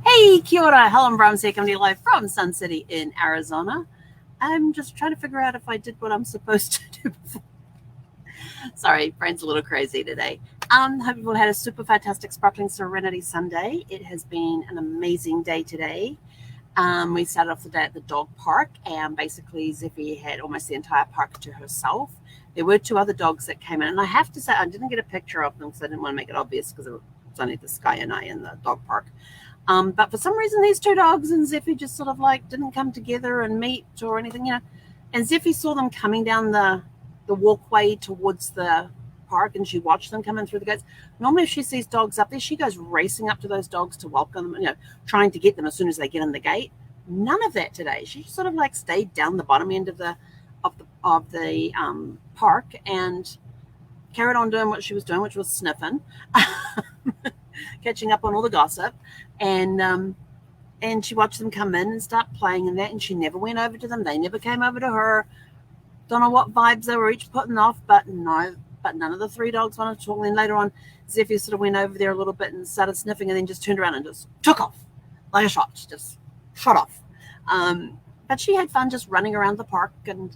Hey, kia ora, Helen Brahms here, coming to you live from Sun City in Arizona. I'm just trying to figure out if I did what I'm supposed to do before. Sorry, brain's a little crazy today. Hope you've all had a super fantastic sparkling Serenity Sunday. It has been an amazing day today. We started off the day at the dog park, and basically Zeffie had almost the entire park to herself. There were two other dogs that came in, and I have to say I didn't get a picture of them because I didn't want to make it obvious because it was only this guy and I in the dog park. But for some reason, these two dogs and Zeffie just sort of like didn't come together and meet or anything, And Zeffie saw them coming down the walkway towards the park, and she watched them come in through the gates. Normally, if she sees dogs up there, she goes racing up to those dogs to welcome them, trying to get them as soon as they get in the gate. None of that today. She sort of like stayed down the bottom end of the park and carried on doing what she was doing, which was sniffing, catching up on all the gossip, and she watched them come in and start playing and that, and she never went over to them. They never came over to her. Don't know what vibes they were each putting off, but none of the three dogs wanted to talk. And then later on, Zeffie sort of went over there a little bit and started sniffing, and then just turned around and just took off like a shot, just shot off. But she had fun just running around the park and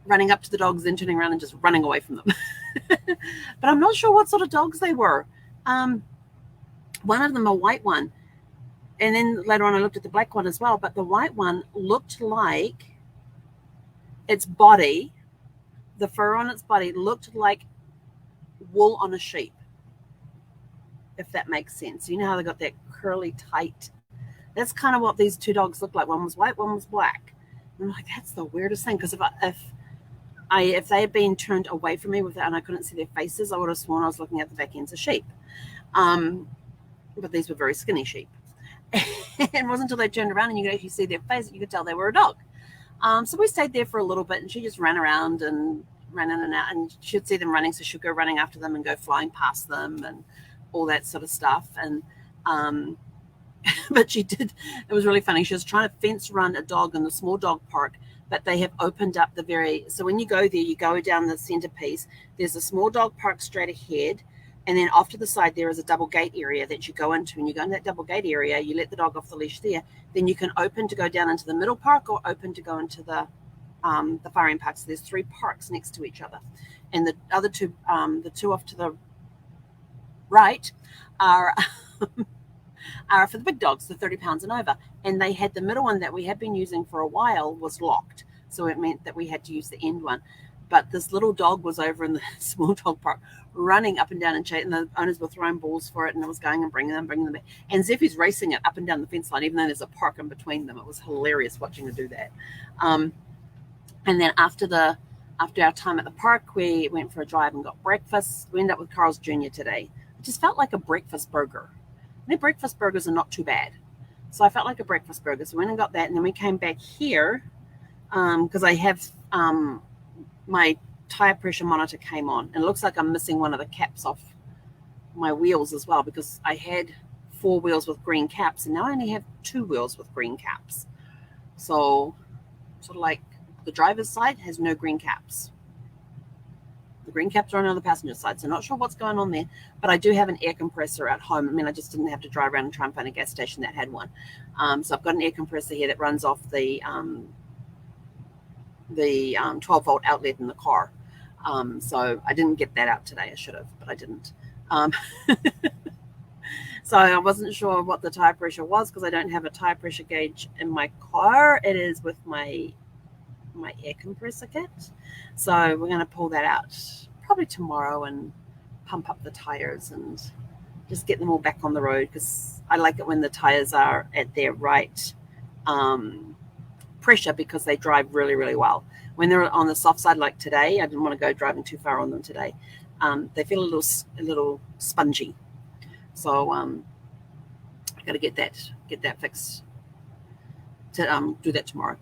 running up to the dogs, then turning around and just running away from them. But I'm not sure what sort of dogs they were. One of them, a white one, and then later on I looked at the black one as well, but the white one looked like its body, the fur on its body looked like wool on a sheep, if that makes sense. You know how they got that curly tight? That's kind of what these two dogs looked like. One was white, one was black. And I'm like, that's the weirdest thing, because if they had been turned away from me and I couldn't see their faces, I would have sworn I was looking at the back ends of sheep. But these were very skinny sheep. It wasn't until they turned around and you could actually see their face that you could tell they were a dog. So we stayed there for a little bit, and she just ran around and ran in and out, and she'd see them running, so she'd go running after them and go flying past them and all that sort of stuff. And but it was really funny. She was trying to fence run a dog in the small dog park, but they have opened up so when you go there, you go down the centerpiece, there's a small dog park straight ahead, and then off to the side there is a double gate area that you go into, and you go in that double gate area, you let the dog off the leash there, then you can open to go down into the middle park or open to go into the far end park. So there's three parks next to each other, and the other two, the two off to the right are for the big dogs, the 30 pounds and over. And they had the middle one that we had been using for a while was locked, so it meant that we had to use the end one. But this little dog was over in the small dog park running up and down and chasing. The owners were throwing balls for it, and it was going and bringing them back. And Zeffie's racing it up and down the fence line, even though there's a park in between them. It was hilarious watching her do that. And then after our time at the park, we went for a drive and got breakfast. We ended up with Carl's Jr. today. It just felt like a breakfast burger. Their breakfast burgers are not too bad. So I felt like a breakfast burger. So we went and got that, and then we came back here because I have my tire pressure monitor came on, and it looks like I'm missing one of the caps off my wheels as well, because I had 4 wheels with green caps, and now I only have 2 wheels with green caps. So sort of like the driver's side has no green caps. The green caps are on the passenger side, so not sure what's going on there. But I do have an air compressor at home. I mean, I just didn't have to drive around and try and find a gas station that had one. So I've got an air compressor here that runs off the 12-volt outlet in the car. So I didn't get that out today. I should have, but I didn't. So I wasn't sure what the tire pressure was, because I don't have a tire pressure gauge in my car. It is with my air compressor kit. So we're going to pull that out probably tomorrow and pump up the tires and just get them all back on the road, because I like it when the tires are at their right pressure, because they drive really, really well. When they're on the soft side like today, I didn't want to go driving too far on them today. They feel a little spongy. So I got to get that fixed. To do that tomorrow.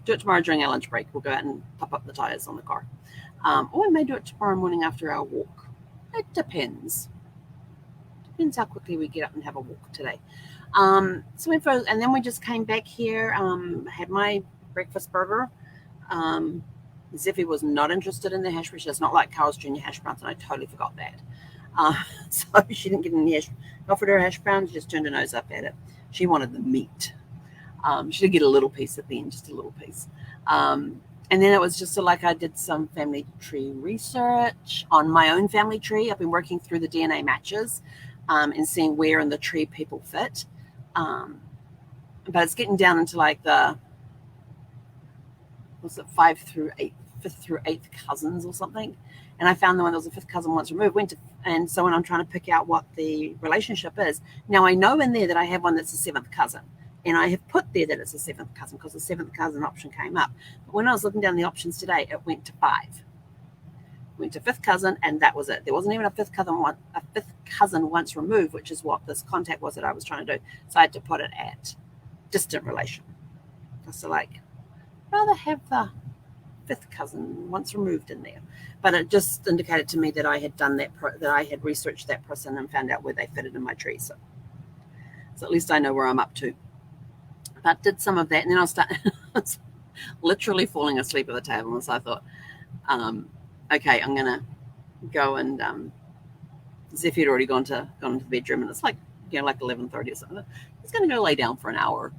Do it tomorrow during our lunch break. We'll go out and pop up the tires on the car. Or we may do it tomorrow morning after our walk. It depends. Depends how quickly we get up and have a walk today. And then we just came back here, had my breakfast burger, Ziffy was not interested in the hash browns. She does not like Carl's Jr. hash browns, and I totally forgot that. So she didn't get any offered her hash browns, she just turned her nose up at it. She wanted the meat. She did get a little piece at the end, just a little piece. And then it was just like I did some family tree research on my own family tree. I've been working through the DNA matches and seeing where in the tree people fit. But it's getting down into like the, what's it, 5th through 8th cousins or something. And I found the one that was a 5th cousin once removed. And so when I'm trying to pick out what the relationship is, now I know in there that I have one that's a 7th cousin. And I have put there that it's a 7th cousin because the 7th cousin option came up. But when I was looking down the options today, it went to 5. It went to 5th cousin, and that was it. There wasn't even a 5th cousin once removed, which is what this contact was that I was trying to do. So I had to put it at distant relation. So like, rather have the 5th cousin once removed in there. But it just indicated to me that I had done that, that I had researched that person and found out where they fitted in my tree. So at least I know where I'm up to. But did some of that, and then I was literally falling asleep at the table. And so I thought, okay, I'm gonna go and Zeph had already gone to the bedroom, and it's like, like 11:30 or something. He's gonna go lay down for an hour,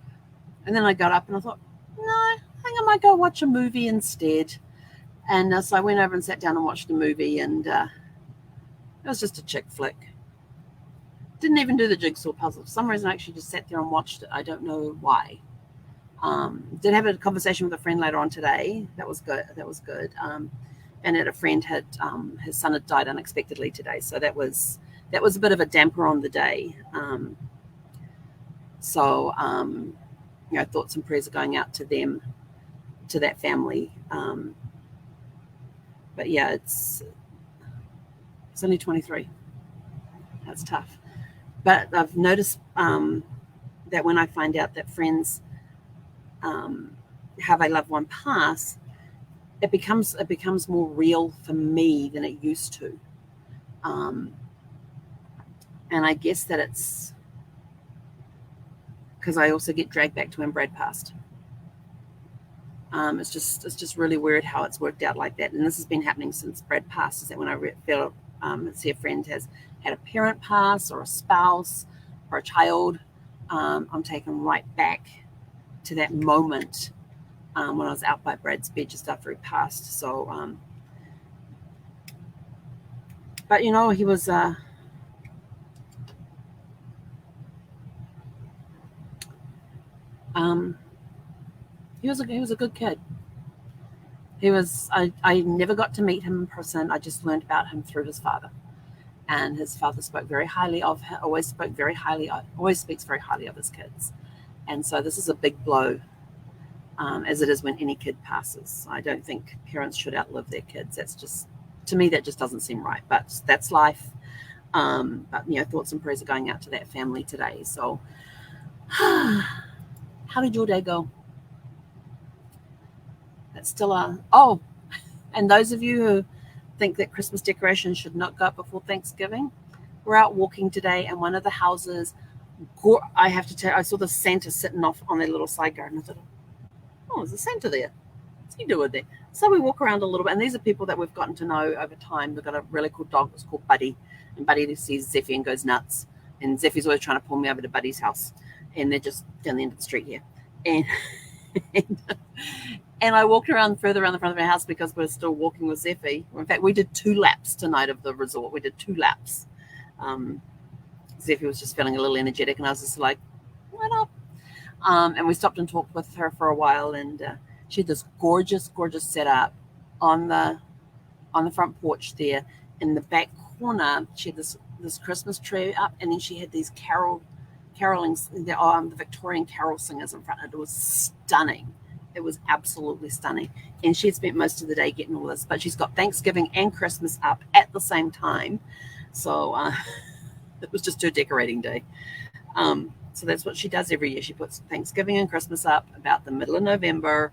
and then I got up and I thought, no, I think I might go watch a movie instead. And so I went over and sat down and watched a movie, and it was just a chick flick. Didn't even do the jigsaw puzzle. For some reason, I actually just sat there and watched it. I don't know why. Did have a conversation with a friend later on today. That was good. And that a friend had his son had died unexpectedly today, so that was a bit of a damper on the day. Thoughts and prayers are going out to them, to that family. But yeah, it's only 23. That's tough. But I've noticed that when I find out that friends have a loved one pass, it becomes more real for me than it used to. And I guess that it's because I also get dragged back to when Brad passed. It's just really weird how it's worked out like that. And this has been happening since Brad passed, is that when I feel see a friend has had a parent pass or a spouse or a child, I'm taken right back to that moment when I was out by Brad's bed just after he passed. So, but he was he was a good kid. I never got to meet him in person. I just learned about him through his father. And his father spoke very highly of him, always speaks very highly of his kids. And so this is a big blow, as it is when any kid passes. I don't think parents should outlive their kids. That's just, to me, that just doesn't seem right. But that's life. But thoughts and prayers are going out to that family today. So, how did your day go? That's still and those of you who think that Christmas decorations should not go up before Thanksgiving, we're out walking today, and one of the houses, I have to tell you, I saw the Santa sitting off on their little side garden. I thought, oh, there's a Santa there. What's he doing there? So we walk around a little bit, and these are people that we've gotten to know over time. They've got a really cool dog that's called Buddy, and Buddy sees Zeffy and goes nuts, and Zeffy's always trying to pull me over to Buddy's house, and they're just down the end of the street here. And I walked further around the front of our house because we're still walking with Zeffy. In fact, we did 2 laps tonight of the resort. We did 2 laps. Zeffy was just feeling a little energetic, and I was just like, why not? And we stopped and talked with her for a while, and she had this gorgeous, gorgeous setup on the front porch there. In the back corner, she had this Christmas tree up, and then she had these caroling, the Victorian carol singers in front. It was stunning. It was absolutely stunning. And she had spent most of the day getting all this, but she's got Thanksgiving and Christmas up at the same time. So it was just her decorating day. So that's what she does every year. She puts Thanksgiving and Christmas up about the middle of November.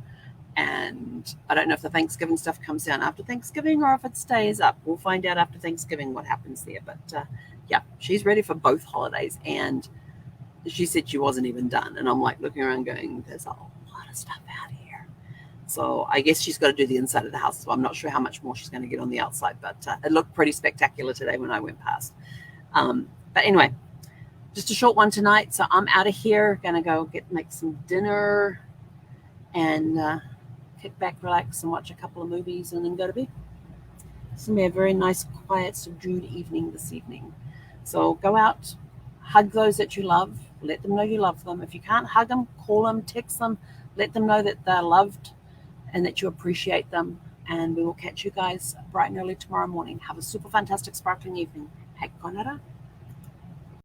And I don't know if the Thanksgiving stuff comes down after Thanksgiving or if it stays up. We'll find out after Thanksgiving what happens there. But yeah, she's ready for both holidays. And she said she wasn't even done. And I'm like looking around going, there's a lot of stuff out here. So I guess she's got to do the inside of the house. So I'm not sure how much more she's going to get on the outside, but it looked pretty spectacular today when I went past. But anyway, just a short one tonight. So I'm out of here. Going to go make some dinner and kick back, relax, and watch a couple of movies and then go to bed. It's going to be a very nice, quiet, subdued evening this evening. So go out, hug those that you love. Let them know you love them. If you can't hug them, call them, text them. Let them know that they're loved and that you appreciate them. And we will catch you guys bright and early tomorrow morning. Have a super fantastic, sparkling evening. Hek konara.